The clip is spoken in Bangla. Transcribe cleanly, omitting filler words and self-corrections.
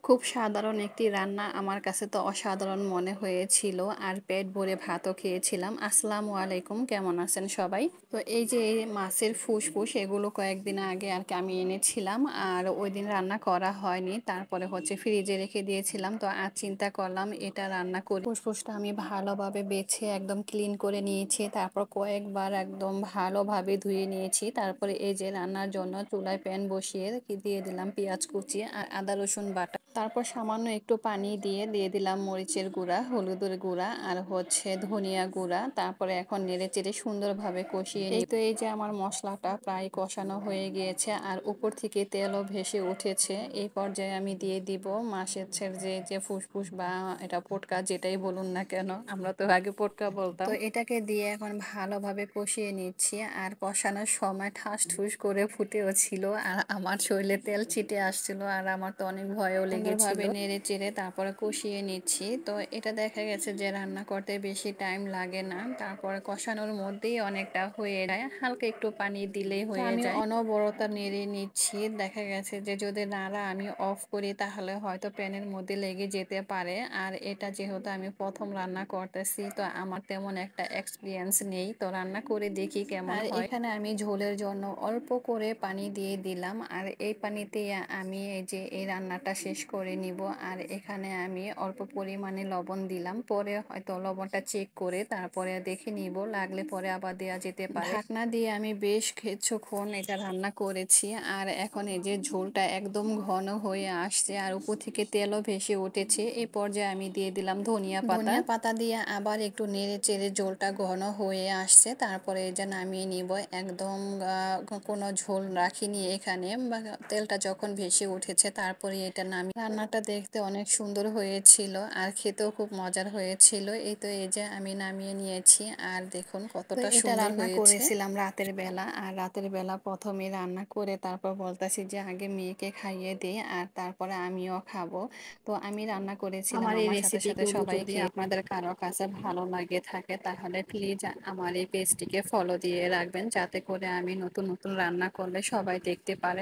খুব সাধারণ একটি রান্না আমার কাছে তো অসাধারণ মনে হয়েছিল আর পেট ভরে ভাতও খেয়েছিলাম। আসসালামু আলাইকুম, কেমন আছেন সবাই? তো এই যে এই মাছের ফুসফুস এগুলো কয়েকদিন আগে আর কি আমি এনেছিলাম আর ওই দিন রান্না করা হয়নি, তারপরে হচ্ছে ফ্রিজে রেখে দিয়েছিলাম। তো আজ চিন্তা করলাম এটা রান্না করি। ফুসফুসটা আমি ভালোভাবে বেছে একদম ক্লিন করে নিয়েছি, তারপর কয়েকবার একদম ভালোভাবে ধুয়ে নিয়েছি। তারপরে এই যে রান্নার জন্য চুলায় প্যান বসিয়ে দিয়ে দিলাম পেঁয়াজ কুচি আর আদা রসুন বাটা, তারপর সামান্য একটু পানি দিয়ে দিলাম মরিচের গুঁড়া, হলুদের গুঁড়া আর হচ্ছে ধনিয়া গুঁড়া। তারপরে এখন নেড়ে চেড়ে সুন্দরভাবে কষিয়ে নিই। তো এই যে আমার মশলাটা প্রায় কষানো হয়ে গিয়েছে আর উপর থেকে তেলও ভেসে উঠেছে। এই পর্যায়ে আমি দিয়ে দিব মাছের যে ফুসফুস বা এটা পোটকা যেটাই বলুন না কেন, আমরা তো আগে পোটকা বলতাম। তো এটাকে দিয়ে এখন ভালোভাবে কষিয়ে নিচ্ছি আর কষানোর সময় ঠাস ঠুস করে ফুটেও ছিল আর আমার শরীরে তেল ছিটে আসছিল আর আমার তো অনেক ভয়ও লেগেছিল। নেড়ে চেড়ে তারপরে কষিয়ে নিচ্ছি। তো এটা দেখা গেছে যে রান্না করতে বেশি টাইম লাগে না, তারপরে কষানোর মধ্যেই অনেকটা হয়ে যায়, হালকা একটু পানি দিলেই হয়ে যায়। আমি অনবরত নেড়ে নিচ্ছি। দেখা গেছে যে যদি নাড়া আমি অফ করি তাহলে হয়তো প্যানের মধ্যে লেগে যেতে পারে। আর এটা যেহেতু আমি প্রথম রান্না করতেছি, তো আমার তেমন একটা এক্সপিরিয়েন্স নেই, তো রান্না করে দেখি কেমন হয়। এখানে আমি ঝোলের জন্য অল্প করে পানি দিয়ে দিলাম আর এই পানিতে আমি এই যে এই রান্নাটা শেষ করে নিব। আর এখানে আমি অল্প পরিমাণে লবণ দিলাম, পরে হয়তো লবণটা চেক করে তারপরে দেখে নিব, লাগলে পরে আবার দেওয়া যেতে পারে। ঢাকনা দিয়ে আমি বেশ কিছুক্ষণ এটা রান্না করেছি আর এখন এই যে ঝোলটা একদম ঘন হয়ে আসছে আর উপর থেকে তেলও ভেসে উঠেছে। এই পর্যায়ে আমি দিয়ে দিলাম ধনিয়া পাতা দিয়ে আবার একটু নেড়ে চেড়ে ঝোলটা ঘন হয়ে আসছে। তারপরে এই যে নামিয়ে নিব, একদম কোনো ঝোল রাখিনি এখানে। তেলটা যখন ভেসে উঠেছে তারপরে এটা নামিয়ে, রান্নাটা দেখতে অনেক সুন্দর হয়েছিল আর খেতেও খুব মজার হয়েছিল। এই তো এই যে আমি নামিয়ে নিয়েছি আর দেখুন কতটা সুন্দর রান্না করেছিলাম রাতের বেলা। আর রাতের বেলা প্রথমে রান্না করে তারপর বলতেছি যে আগে মেয়েকে খাইয়ে দিই আর তারপরে আমিও খাবো। তো আমি রান্না করেছিলাম, আমার এই সাথে সবাই যদি আপনাদের কারো কাছে ভালো লাগে থাকে তাহলে প্লিজ আমার এই পেজটিকে ফলো দিয়ে রাখবেন, যাতে করে আমি নতুন নতুন রান্না করলে সবাই দেখতে পারে।